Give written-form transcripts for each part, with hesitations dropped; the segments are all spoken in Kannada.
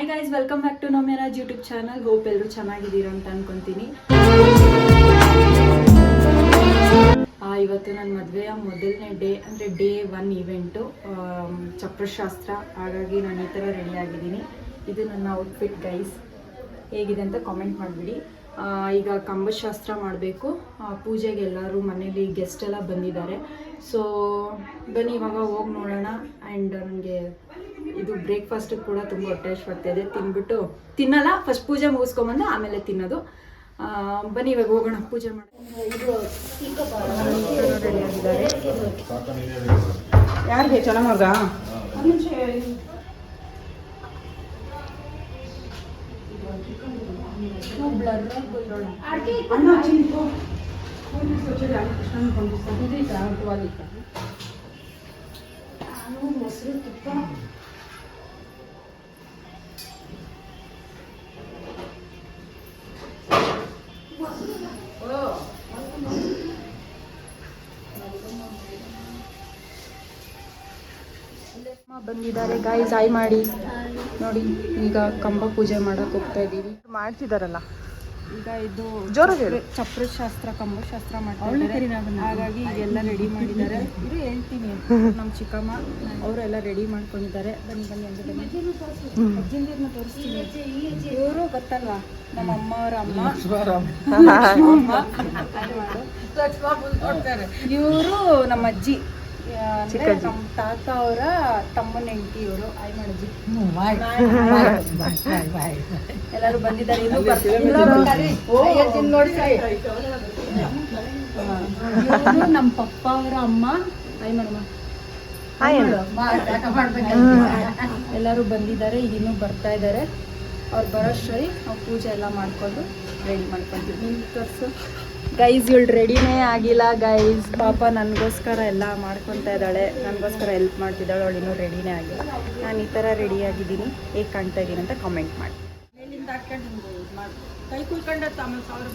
Hi guys, welcome back to Namyaraj YouTube channel. Hope ಎಲ್ಲರೂ ಚೆನ್ನಾಗಿದ್ದೀರಾ ಅಂತ ಅನ್ಕೊಂತೀನಿ. ಇವತ್ತು ನನ್ನ ಮದುವೆಯ ಮೊದಲನೇ ಡೇ, ಅಂದರೆ ಡೇ 1 ಇವೆಂಟು, ಚಪ್ರಶಾಸ್ತ್ರ. ಹಾಗಾಗಿ ನಾನು ಈ ಥರ ರೆಡಿ ಆಗಿದ್ದೀನಿ. ಇದು ನನ್ನ ಔಟ್ಫಿಟ್ ಗೈಸ್. ಹೇಗಿದೆ ಅಂತ ಕಾಮೆಂಟ್ ಮಾಡಿಬಿಡಿ. ಈಗ ಕಂಬಶಾಸ್ತ್ರ ಮಾಡಬೇಕು. ಪೂಜೆಗೆ ಎಲ್ಲರೂ ಮನೇಲಿ ಗೆಸ್ಟ್ ಎಲ್ಲ ಬಂದಿದ್ದಾರೆ. ಸೊ ಬನ್ನಿ ಇವಾಗ ಹೋಗಿ ನೋಡೋಣ. ಆ್ಯಂಡ್ ನನಗೆ ಇದು ಬ್ರೇಕ್ಫಾಸ್ಟ್ ಕೂಡ ತುಂಬ ಹೊಟ್ಟೆ ಹಶ್ವಾಗ್ತಾಯಿದೆ. ತಿನ್ನಲ್ಲ, ಫಸ್ಟ್ ಪೂಜೆ ಮುಗಿಸ್ಕೊಂಬಂದು ಆಮೇಲೆ ತಿನ್ನೋದು. ಬನ್ನಿ ಇವಾಗ ಹೋಗೋಣ ಪೂಜೆ ಮಾಡಿ. ರೆಡಿ ಆಗಿದ್ದಾರೆ. ಯಾರಿಗೆ ಚೆನ್ನಾಗ ಮೊಸರು ತುಪ್ಪ ಬಂದಿದ್ದಾರೆ ಗಾಯ್ಸ್. ಆಯ್ ಮಾಡಿ ನೋಡಿ. ಈಗ ಕಂಬ ಪೂಜೆ ಮಾಡಕ್ ಹೋಗ್ತಾ ಇದೀವಿ. ಮಾಡ್ತಿದಾರಲ್ಲ ಈಗ ಇದು ಜೋರಾಗಿ ಚಪ್ರಶಾಸ್ತ್ರ, ಕಂಬಶಾಸ್ತ್ರ ಮಾಡ್ತಾರೆ. ಹಾಗಾಗಿ ಈಗೆಲ್ಲ ರೆಡಿ ಮಾಡಿದ್ದಾರೆ. ಇದು ಹೇಳ್ತೀನಿ, ನಮ್ಮ ಚಿಕ್ಕಮ್ಮ ಅವರೆಲ್ಲ ರೆಡಿ ಮಾಡ್ಕೊಂಡಿದ್ದಾರೆ. ಬನ್ನಿ ಬನ್ನಿ ಅಂತ ಬನ್ನಿ. ಅಜ್ಜಿಂದಿರ್ನ ತೋರಿಸ್ತೀನಿ. ಇವರು ಗೊತ್ತಲ್ವಾ, ನಮ್ಮ ಅಮ್ಮ ಅವರ ಅಮ್ಮ. ಇವರು ನಮ್ಮ ಅಜ್ಜಿ, ನಮ್ಮ ತಾತ ಅವರ ತಮ್ಮನ ಹೆಂಡತಿ ಇವರು. ಆಯ್ ಮಾಡಜ್ಜಿ. ಎಲ್ಲರೂ ಬಂದಿದ್ದಾರೆ. ಇವರು ನಮ್ಮ ಪಪ್ಪ ಅವರ ಅಮ್ಮ. ಆಯ್ ಮಾಡಮ್ಮ. ಎಲ್ಲರೂ ಬಂದಿದ್ದಾರೆ. ಈಗ ಇನ್ನೂ ಬರ್ತಾ ಇದ್ದಾರೆ. ಅವ್ರು ಬರೋಷ್ಟರಲ್ಲಿ ನಾವು ಪೂಜೆ ಎಲ್ಲ ಮಾಡ್ಕೊಂಡು ರೆಡಿ ಮಾಡ್ಕೊಂತೀವಿ. ನಿಮ್ಗೆ ತೋರಿಸು ಗೈಸ್. ಇವಳು ರೆಡಿನೇ ಆಗಿಲ್ಲ ಗೈಸ್. ಪಾಪ ನನಗೋಸ್ಕರ ಎಲ್ಲ ಮಾಡ್ಕೊತಾ ಇದ್ದಾಳೆ, ನನಗೋಸ್ಕರ ಹೆಲ್ಪ್ ಮಾಡ್ತಿದ್ದಾಳೆ. ಅವಳು ಇನ್ನೂ ರೆಡಿನೇ ಆಗಿಲ್ಲ. ನಾನು ಈ ಥರ ರೆಡಿ ಆಗಿದ್ದೀನಿ. ಹೇಗೆ ಕಾಣ್ತಾ ಇದ್ದೀನಿ ಅಂತ ಕಾಮೆಂಟ್ ಮಾಡಿ. ಕೈ ಕುಯ್ಕೊಂಡ ಆಮೇಲೆ 1000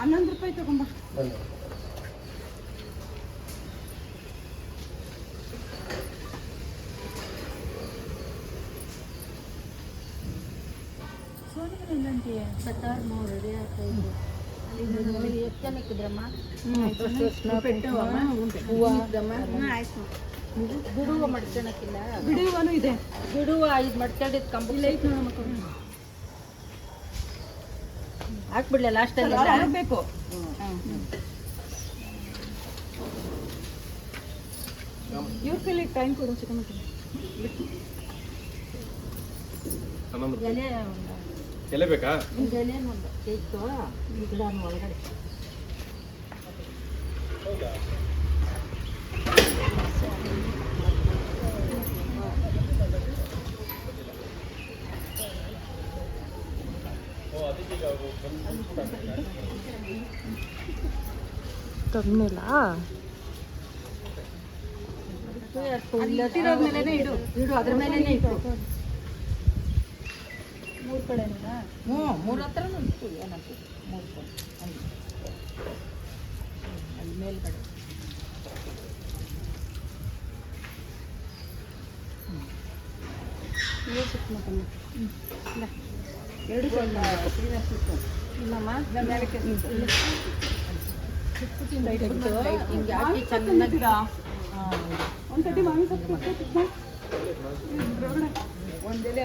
11 ರೂಪಾಯಿ ತಗೊಂಬ. ಬಿಡುವ ಮಡ್ಕೊಳಕ್ಕಿಲ್ಲ. ಬಿಡುವನು ಇದೆ. ಬಿಡುವ ಇದು ಮಡ್ಕೊಂಡಿದ್ದು ಕಂಬ ಹಾಕ್ಬಿಡ್ಲ ಲಾಸ್ಟಲ್ಲಿ ಬೇಕು. ಇವ್ರ ಕೈಲಿ ಟೈಮ್ ಕೊಡು. ಎಲೆ ಬೇಕಾ? ಒಳಗಡೆ ತಗೊಂಡಿಲ್ಲ. ಇಡು ಅದ್ರ ಮೇಲೆ ಇಟ್ಟು. 3 ಕಡೆನಾ? 3 ಹತ್ರ ಏನಂತ 3 ಕಡೆ ಅಲ್ಲಿ ಮೇಲ್ಗಡೆ. ಎರಡು ಇಲ್ಲಮ್ಮ. ಒಂದು ಕಡ್ಡಿ ಮಾವಿನ ಸೊಪ್ಪು ಒಂದೆಲೆ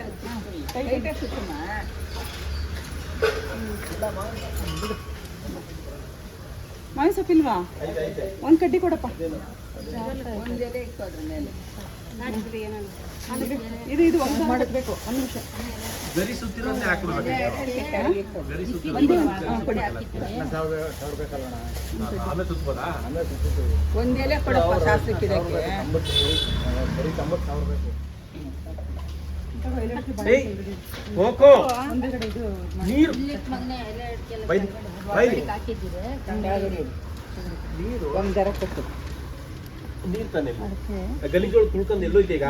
ಮಾವಿನ ಸೊಪ್ಪಿಲ್ವಾ? ಒಂದು ಕಡ್ಡಿ ಕೊಡಪ್ಪ. ಒಂದೆಲೆ ಇಟ್ಟು ಅದ್ರ ಮೇಲೆ ಇದು ಒಂದು ಮಾಡಬೇಕು. ಒಂದು ನಿಮಿಷ. ಗರಿ ಸುತ್ತಿರೋದೇ ಹಾಕ್ಬಿಡ್ಬೇಕು. ಒಂದೆಲೆ ಕೊಡಪ್ಪ ಶಾಸ್ತ್ರಕ್ಕಿಡಕ್ಕೆ. ಒಂದು ದರ ಕೊಟ್ಟು ನೀರ್ ತಾನೆ ಅದಕ್ಕೆ ಗಲೀಜೊಳಗೆ ತುಳ್ಕೊಂಡು ಎಲ್ಲೋಯ್ತು ಈಗ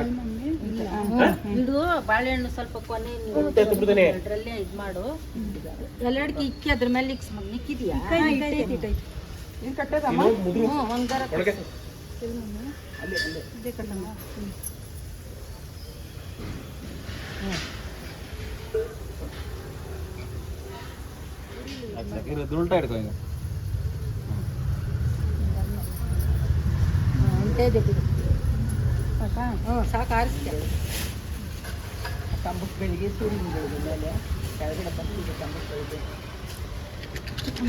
ಇಡು ಬಾಳೆಹಣ್ಣು ಸ್ವಲ್ಪ ಕೊನೆ ಹೊಟ್ಟೆ ತುಂಬಿದಾನೆ. ಅದ್ರಲ್ಲೇ ಇದ್ ಮಾಡು ಎಲ್ಲಡಿಕೆ ಇಕ್ಕಿ ಅದ್ರ ಮೇಲೆ ಇಕ್ಸ್ ಮಗ್ ನಿಕ್ಕಿದ್ಯಾ ಏನು ಕಟ್ಟೋದಮ್ಮ ಇನ್ನೊಂದು ಮುದ್ರು ಒಂದರ ಒಳಗೆ ಇದೇ ಕಟ್ಟಮ್ಮ ಉಲ್ಟಾ ಹಿಡ್ಕೊ ಈಗ ಉಂಟೇದೆ ಬಿಡು ಸಾಕಾ ಸಾಕು ಆರಿಸ್ತೆ ತಂಬುಕ್ ಬೆಳಿಗ್ಗೆ ಸೂರ್ಯನ ಬೆಳಿಗ್ಗೆ ಮೇಲೆ ಕೆಳಗಡೆ ಬರ್ತಿದೆ ತಂಬುಕ್ ಬೆಳಿಗ್ಗೆ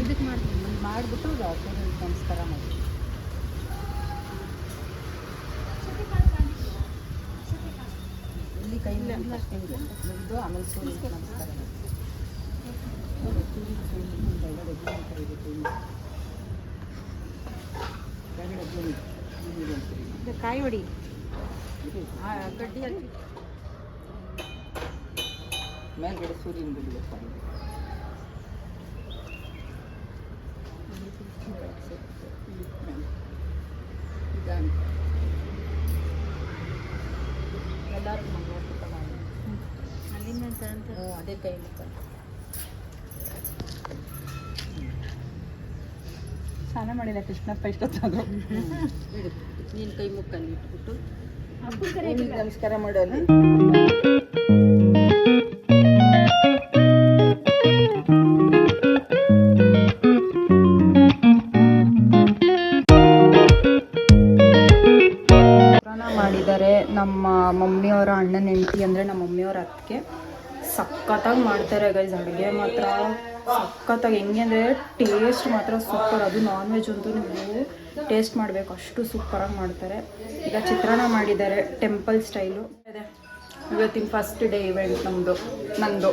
ಇದಕ್ಕೆ ಮಾಡ್ತೀನಿ ಮಾಡಿಬಿಟ್ಟು ಸೂರ್ಯನಿಗೆ ನಮಸ್ಕಾರ ಮಾಡಿ ಇಲ್ಲಿ ಕೈ ಮುಗಿದು ಆಮೇಲೆ ಸೂರ್ಯನಿಗೆ ನಮಸ್ಕಾರ ಮಾಡಿ ಕಾಯಿ ಹೊಡಿ ಗಡ್ಡಿ ಹಾಕಿ ಮೇಲ್ಗಡೆ ಸೂರ್ಯನ ಬಿಡಬೇಕು ಎಲ್ಲರೂ ಮಂಗಳೂರು ಮಾಡಿ ಅಲ್ಲಿಂದ ಅಂತ ಅದೇ ಕೈ ಮುಖ ಸ್ನಾನ ಮಾಡಿಲ್ಲ ಕೃಷ್ಣಪ್ಪ ಇಷ್ಟೊತ್ತಾದ್ರು ನೀನು ಕೈ ಮುಕ್ಕಲ್ಲಿ ಇಟ್ಬಿಟ್ಟು ನಮಸ್ಕಾರ ಮಾಡೋದು ಮಾಡಿದ್ದಾರೆ ನಮ್ಮ ಮಮ್ಮಿಯವರ ಅಣ್ಣನ ಹೆಂಡತಿ ಅಂದರೆ ನಮ್ಮ ಮಮ್ಮಿಯವರ ಅತ್ತಿಗೆ ಸಖತ್ತಾಗಿ ಮಾಡ್ತಾರೆ ಗೈಸ್ ಅಡುಗೆ ಮಾತ್ರ ಸಖತ್ತಾಗಿ ಹೆಂಗೆ ಅಂದರೆ ಟೇಸ್ಟ್ ಮಾತ್ರ ಸೂಪರ್ ಅದು ನಾನ್ ವೆಜ್ ಅಂತೂ ನೀವು ಟೇಸ್ಟ್ ಮಾಡಬೇಕು ಅಷ್ಟು ಸೂಪರಾಗಿ ಮಾಡ್ತಾರೆ ಈಗ ಚಿತ್ರಾನ್ನ ಮಾಡಿದ್ದಾರೆ ಟೆಂಪಲ್ ಸ್ಟೈಲು ಇದೆ ಇವತ್ತಿನ ಫಸ್ಟ್ ಡೇ ಇವೆಂಟ್ ನಂದು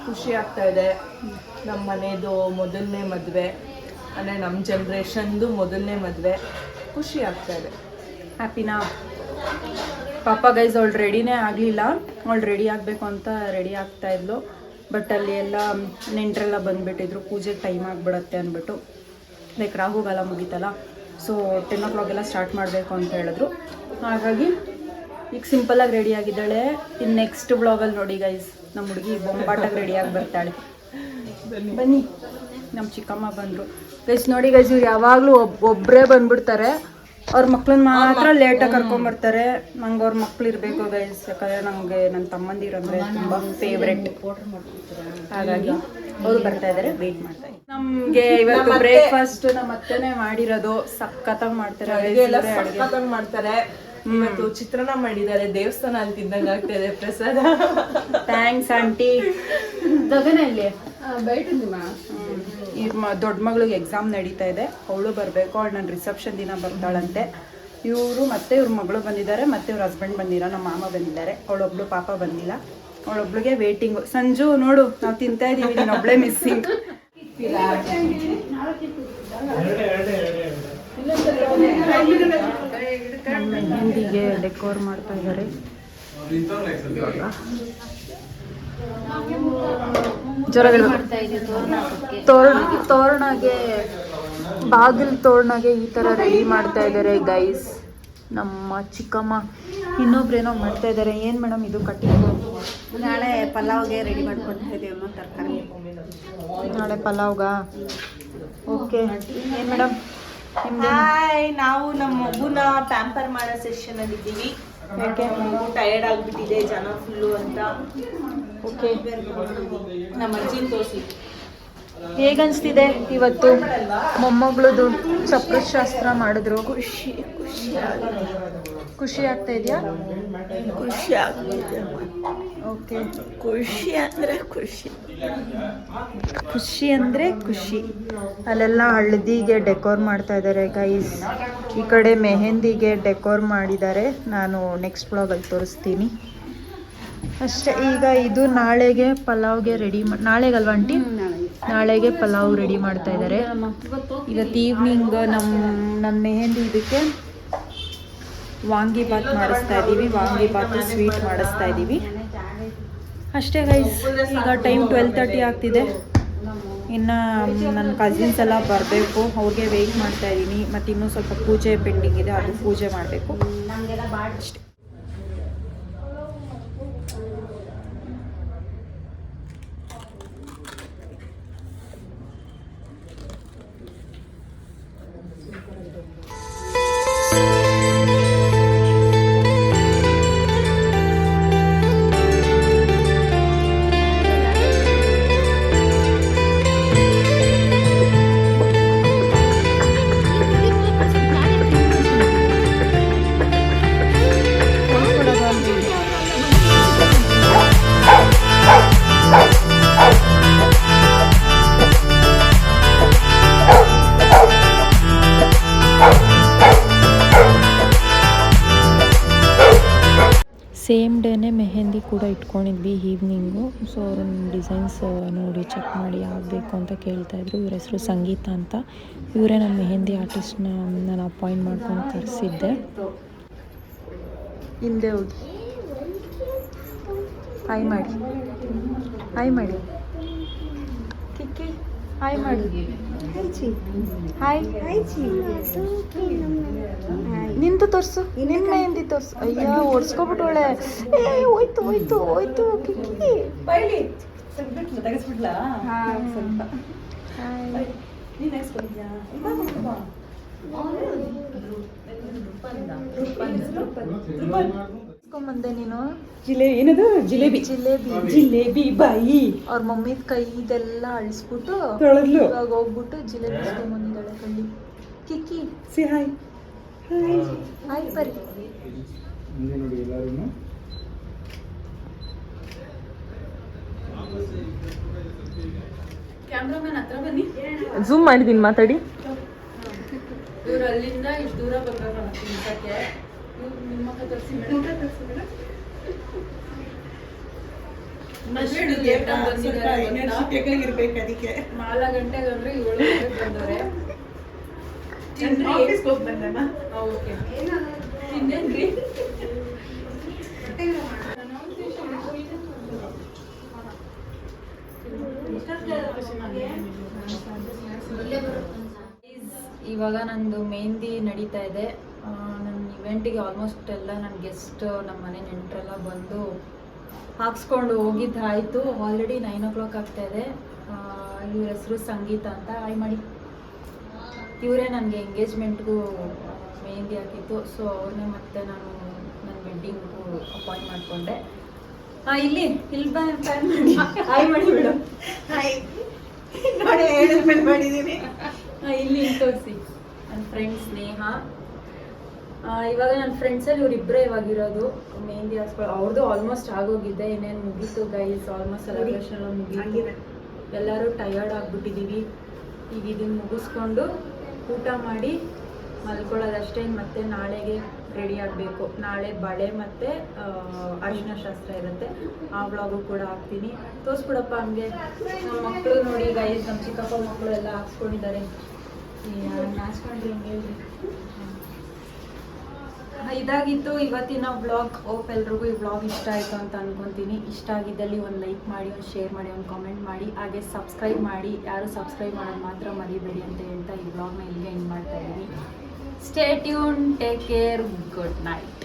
ಖುಷಿ ಆಗ್ತಾ ಇದೆ ನಮ್ಮ ಮನೆಯದು ಮೊದಲನೇ ಮದುವೆ ಅಂದರೆ ನಮ್ಮ ಜನ್ರೇಷನ್ದು ಮೊದಲನೇ ಮದುವೆ ಖುಷಿ ಆಗ್ತಾ ಇದೆ ಹ್ಯಾಪಿನಾ ಪಾಪ ಗೈಸ್ ಅವಳು ರೆಡಿನೇ ಆಗಲಿಲ್ಲ ಅವಳು ರೆಡಿ ಆಗಬೇಕು ಅಂತ ರೆಡಿ ಆಗ್ತಾ ಇದ್ಲು ಬಟ್ ಅಲ್ಲಿ ಎಲ್ಲ ನೆಂಟರೆಲ್ಲ ಬಂದುಬಿಟ್ಟಿದ್ರು ಪೂಜೆಗೆ ಟೈಮ್ ಆಗಿಬಿಡತ್ತೆ ಅಂದ್ಬಿಟ್ಟು ಲೈಕ್ ರಾಹುಗಾಲ ಮುಗೀತಲ್ಲ ಸೊ 10 o'clock ಎಲ್ಲ ಸ್ಟಾರ್ಟ್ ಮಾಡಬೇಕು ಅಂತ ಹೇಳಿದ್ರು ಹಾಗಾಗಿ ಈಗ ಸಿಂಪಲಾಗಿ ರೆಡಿ ಆಗಿದ್ದಾಳೆ ಇನ್ನು ನೆಕ್ಸ್ಟ್ ಬ್ಲಾಗಲ್ಲಿ ನೋಡಿ ಗೈಸ್ ನಮ್ಮ ಹುಡುಗಿ ಬೊಂಬಾಟಾಗಿ ರೆಡಿಯಾಗಿ ಬರ್ತಾಳೆ ಬನ್ನಿ ನಮ್ಮ ಚಿಕ್ಕಮ್ಮ ಬಂದರು ಗೈಸ್ ನೋಡಿ ಗೈಸ್ ಇವ್ರು ಯಾವಾಗಲೂ ಒಬ್ಬರೇ ಬಂದ್ಬಿಡ್ತಾರೆ ಅವ್ರ ಮಕ್ಳನ್ನ ಮಾತ್ರ ಲೇಟಾಗಿ ಕರ್ಕೊಂಬರ್ತಾರೆ ನಂಗೆ ಅವ್ರ ಮಕ್ಳು ಇರಬೇಕು ಗೈಸ್ ಯಾಕಂದರೆ ನನಗೆ ನನ್ನ ತಮ್ಮಂದಿರಂದರೆ ತುಂಬ ಫೇವ್ರೆಟ್ ಹಾಗಾಗಿ ಅವರು ಬರ್ತಾ ಇದ್ದಾರೆ ವೆಯ್ಟ್ ಮಾಡ್ತಾ ಇದ್ದಾರೆ ನಮಗೆ ಇವತ್ತು ಬ್ರೇಕ್ಫಾಸ್ಟ್ ನಮ್ಮ ಅತ್ತೆನೇ ಮಾಡಿರೋದು ಸಖತ್ತಾಗಿ ಮಾಡ್ತಾರೆ ಮಾಡ್ತಾರೆ ಇವತ್ತು ಚಿತ್ರಾನ್ನ ಮಾಡಿದ್ದಾರೆ ದೇವಸ್ಥಾನ ಅಲ್ಲಿ ತಿಂದಂಗ ಆಗ್ತಾ ಇದೆ ಪ್ರಸಾದ ಥ್ಯಾಂಕ್ಸ್ ಆಂಟಿ ಗಗನಲ್ಲಿ ಈ ದೊಡ್ಡ ಮಗಳಿಗೆ ಎಕ್ಸಾಮ್ ನಡೀತಾ ಇದೆ ಅವಳು ಬರಬೇಕು ಅವಳು ನನ್ನ ರಿಸೆಪ್ಷನ್ ದಿನ ಬರ್ತಾಳಂತೆ ಇವರು ಮತ್ತೆ ಇವ್ರ ಮಗಳು ಬಂದಿದ್ದಾರೆ ಮತ್ತೆ ಇವ್ರ ಹಸ್ಬೆಂಡ್ ಬಂದಿಲ್ಲ ನಮ್ಮ ಮಾಮ ಬಂದಿದ್ದಾರೆ ಅವಳೊಬ್ಳು ಪಾಪ ಬಂದಿಲ್ಲ ಅವಳೊಬ್ಳಿಗೆ ವೇಟಿಂಗು ಸಂಜು ನೋಡು ನಾವು ತಿಂತಾ ಇದ್ದೀವಿ ನೀನೊಬ್ಳೆ ಮಿಸ್ಸಿಂಗ್ ಮೆಹಂದಿಗೆ ಡೆಕೋರ್ ಮಾಡ್ತಾ ಇದ್ದಾರೆ ಮಾಡ್ತಾ ಇದ್ದೀವಿ ತೋರಣಗೆ ಬಾಗಿಲು ತೋರಣಗೆ ಈ ಥರ ರೆಡಿ ಮಾಡ್ತಾ ಇದ್ದಾರೆ ಗೈಸ್ ನಮ್ಮ ಚಿಕ್ಕಮ್ಮ ಇನ್ನೊಬ್ರೇನೋ ಮಾಡ್ತಾ ಇದ್ದಾರೆ ಏನು ಮೇಡಮ್ ಇದು ಕಟ್ಟಿಂಗು ನಾಳೆ ಪಲಾವ್ಗೆ ರೆಡಿ ಮಾಡ್ಕೊಳ್ತಾ ಇದ್ದೀವಿ ಅಮ್ಮ ತರಕಾರಿ ನಾಳೆ ಪಲಾವ್ಗ ಓಕೆ ಏನು ಮೇಡಮ್ ಹಾಯ್ ನಾವು ನಮ್ಮ ಮಗುನ ಪ್ಯಾಂಪರ್ ಮಾಡೋ ಸೆಷನ್ ಅಲ್ಲಿ ಇದ್ದೀವಿ ಮಗು ಟಯರ್ಡ್ ಆಗ್ಬಿಟ್ಟಿದೆ ಜನ ಫುಲ್ಲು ಅಂತ ಓಕೆ ನಮ್ಮ ಅಜ್ಜಿನ ತೋರಿಸಿ ಹೇಗನ್ಸ್ತಿದೆ ಇವತ್ತು ಮೊಮ್ಮಗಳದು ಚಪ್ರ ಶಾಸ್ತ್ರ ಮಾಡಿದ್ರು ಖುಷಿ ಆಗ್ತಾ ಇದೆಯಾ ಖುಷಿ ಆಗ್ಬಿಟ್ಟಿದೆ ಓಕೆ ಖುಷಿ ಅಂದ್ರೆ ಖುಷಿ ಖುಷಿ ಅಂದರೆ ಖುಷಿ ಅಲ್ಲೆಲ್ಲ ಹಳದಿಗೆ ಡೆಕೋರ್ ಮಾಡ್ತಾ ಇದ್ದಾರೆ ಗೈಸ್ ಈ ಕಡೆ ಮೆಹಂದಿಗೆ ಡೆಕೋರ್ ಮಾಡಿದ್ದಾರೆ ನಾನು ನೆಕ್ಸ್ಟ್ ಬ್ಲಾಗಲ್ಲಿ ತೋರಿಸ್ತೀನಿ ಅಷ್ಟೇ ಈಗ ಇದು ನಾಳೆಗೆ ಪಲಾವ್ಗೆ ರೆಡಿ ನಾಳೆಗಲ್ವಾ ಆಂಟಿ ನಾಳೆಗೆ ಪಲಾವ್ ರೆಡಿ ಮಾಡ್ತಾ ಇದ್ದಾರೆ ಇವತ್ತು ಈವ್ನಿಂಗ್ ನನ್ನ ಮೆಹಂದಿ ಇದಕ್ಕೆ ವಾಂಗಿಬಾತ್ ಮಾಡಿಸ್ತಾ ಇದ್ದೀವಿ ವಾಂಗಿಬಾತ್ ಸ್ವೀಟ್ ಮಾಡಿಸ್ತಾ ಇದ್ದೀವಿ ಅಷ್ಟೇ ಗೈಸ್ ಈಗ ಟೈಮ್ 12:30 ಆಗ್ತಿದೆ ಇನ್ನು ನನ್ನ ಕಸಿನ್ಸ್ ಎಲ್ಲ ಬರಬೇಕು, ಅವ್ರಿಗೆ ವೆಯ್ಟ್ ಮಾಡ್ತಾ ಇದ್ದೀನಿ. ಮತ್ತು ಇನ್ನೂ ಸ್ವಲ್ಪ ಪೂಜೆ ಪೆಂಡಿಂಗ್ ಇದೆ, ಅದು ಪೂಜೆ ಮಾಡಬೇಕು ಅಷ್ಟೇ. ಸೇಮ್ ಡೇನೇ ಮೆಹಂದಿ ಕೂಡ ಇಟ್ಕೊಂಡಿದ್ವಿ ಈವ್ನಿಂಗು. ಸೊ ಅವ್ರ ಡಿಸೈನ್ಸ್ ನೋಡಿ ಚೆಕ್ ಮಾಡಿ ಆಗಬೇಕು ಅಂತ ಕೇಳ್ತಾಯಿದ್ರು. ಇವ್ರ ಹೆಸರು ಸಂಗೀತ ಅಂತ. ಇವರೇ ನನ್ನ ಮೆಹಂದಿ ಆರ್ಟಿಸ್ಟ್ನ ನಾನು ಅಪಾಯಿಂಟ್ ಮಾಡ್ಕೊಂಡು ಕರೆಸಿದ್ದೆ. ಹಿಂದೆ ಹೋಗಿ ಹಾಯ್ ಮಾಡಿ, ಹಾಯ್ ಮಾಡಿ ಕಿಕ್ಕಿ, ಹಾಯ್ ಮಾಡಿ, ಹಾಯ್ ನಿಂತು ತೋರಿಸು, ನಿನ್ನ ಮೆಹಂದಿ ತೋರಿಸು. ಅಯ್ಯ ಓಡಿಸ್ಕೊಬಿಟ್ಟೋಳೆ. ಹೋಯ್ತು ಹೋಯ್ತು ಹೋಯ್ತು ಕಿಕ್ಕಿ. ಬಂದೆ ನೀನು ಏನದು ಜಿಲೇಬಿ ಜಿಲೇಬಿ ಬಾಯಿ ಅವ್ರ ಮಮ್ಮಿ ಕೈ ಇದೆಲ್ಲ ಅಳಿಸ್ಬಿಟ್ಟು ತೊಳೆದ್ಲು. ಇವಾಗ ಹೋಗ್ಬಿಟ್ಟು ಜಿಲೇಬಿ ಇಸ್ಕೊಂಬಂದಿದ್ದಾಳೆ ಕಳ್ಳಿ. ಕಿಕ್ಕಿ ಸಿ ಹಾಯ್ ಹಾಯ್ ಬರಿ. ಕ್ಯಾಮ್ರಾಮನ್ ಹತ್ರ ಬನ್ನಿ. ಝೂಮ್ ಮಾಡಿದ್ದೀನಿ, ಮಾತಾಡಿ. ಇವ್ರು ಅಲ್ಲಿಂದ ಇಷ್ಟು ದೂರ ಬರ್ಬೇಕು ತಿನ್ಸಕ್ಕೆ. ನಿಮ್ಮ ಮಕ್ಕ ತೋರಿಸಿ ಮೇಡಮ್. ಮಾಲ ಗಂಟೆಗೆ ಅಂದ್ರೆ 7 ಗಂಟೆಗೆ ಬಂದವ್ರೆ. ಓಕೆ ತಿನ್ನೇನ್ರಿ? ಇವಾಗ ನಂದು ಮೆಹಂದಿ ನಡೀತಾ ಇದೆ. ನನ್ನ ಇವೆಂಟಿಗೆ ಆಲ್ಮೋಸ್ಟ್ ಎಲ್ಲ ನನ್ನ ಗೆಸ್ಟ್ ನಮ್ಮ ಮನೆ ನೆಂಟರೆಲ್ಲ ಬಂದು ಹಾಕ್ಸ್ಕೊಂಡು ಹೋಗಿದ್ದಾಯಿತು. ಆಲ್ರೆಡಿ 9 o'clock ಆಗ್ತಾ ಇದೆ. ಇವ್ರ ಹೆಸರು ಸಂಗೀತ ಅಂತ. ಹಾಯ್ ಮಾಡಿ. ಇವರೇ ನನಗೆ ಎಂಗೇಜ್ಮೆಂಟ್ಗೂ ಮೆಹಂದಿ ಹಾಕಿತ್ತು. ಸೊ ಅವ್ರನ್ನೇ ಮತ್ತೆ ನಾನು ನನ್ನ ವೆಡ್ಡಿಂಗ್ಗೂ ಅಪಾಯಿಂಟ್ ಮಾಡಿಕೊಂಡೆ. ಇಲ್ಲಿ ಪ್ಯಾನ್ ಮಾಡಿ ಹಾಯ್ ಮಾಡಿ ಬಿಡು. ನೋಡಿ ಮಾಡಿದ್ದೀನಿ. ಇಲ್ಲಿ ತೋರಿಸಿ. ನನ್ನ ಫ್ರೆಂಡ್ ಸ್ನೇಹ. ಇವಾಗ ನನ್ನ ಫ್ರೆಂಡ್ಸಲ್ಲಿ ಇವರಿಬ್ಬರೇ ಇವಾಗಿರೋದು. ಮೆಹಂದಿ ಹಾಕ್ಸ್ಕೊಳ್ಳೋ ಅವ್ರದ್ದು ಆಲ್ಮೋಸ್ಟ್ ಆಗೋಗಿದೆ. ಇನ್ನೇನು ಮುಗೀತು ಗೈಸ್, ಆಲ್ಮೋಸ್ಟ್ ಸೆಲೆಬ್ರೇಷನ್ ಎಲ್ಲ ಮುಗೀತು. ಎಲ್ಲರೂ ಟಯರ್ಡ್ ಆಗಿಬಿಟ್ಟಿದ್ದೀವಿ. ಈಗ ಇದನ್ನು ಮುಗಿಸ್ಕೊಂಡು ಊಟ ಮಾಡಿ ಮಲ್ಕೊಳ್ಳೋದಷ್ಟೇ. ಮತ್ತೆ ನಾಳೆಗೆ ರೆಡಿ ಆಗಬೇಕು. ನಾಳೆ ಬಳೆ ಮತ್ತು ಅರಿಶಿನ ಶಾಸ್ತ್ರ ಇರುತ್ತೆ. ಆ ವ್ಲಾಗು ಕೂಡ ಹಾಕ್ತೀನಿ. ತೋರಿಸ್ಬಿಡಪ್ಪ ಹಂಗೆ. ನಮ್ಮ ಮಕ್ಕಳು ನೋಡಿ ಗೈಸ್, ನಮ್ಮ ಚಿಕ್ಕಪ್ಪ ಮಕ್ಕಳು ಎಲ್ಲ ಹಾಕ್ಸ್ಕೊಂಡಿದ್ದಾರೆ. ನಾಚ್ಕೊಂಡ್ರಿ ಹಂಗೆ. ಇದಾಗಿತ್ತು ಇವತ್ತಿನ ವ್ಲಾಗ್. ಹೋಪ್ ಎಲ್ರಿಗೂ ಈ ವ್ಲಾಗ್ ಇಷ್ಟ ಆಯಿತು ಅಂತ ಅನ್ಕೊತೀನಿ. ಇಷ್ಟ ಆಗಿದ್ದಲ್ಲಿ ಒಂದು ಲೈಕ್ ಮಾಡಿ, ಒಂದು ಶೇರ್ ಮಾಡಿ, ಒಂದು ಕಾಮೆಂಟ್ ಮಾಡಿ, ಹಾಗೆ ಸಬ್ಸ್ಕ್ರೈಬ್ ಮಾಡಿ. ಯಾರು ಸಬ್ಸ್ಕ್ರೈಬ್ ಮಾಡೋದು ಮಾತ್ರ ಮರಿಬೇಡಿ ಅಂತ ಹೇಳ್ತಾ ಈ ವ್ಲಾಗ್ನ ಇಲ್ಲಿಗೆ ಎಂಡ್ ಮಾಡ್ತಾ ಇದ್ದೀನಿ. Stay tune, take care, good night.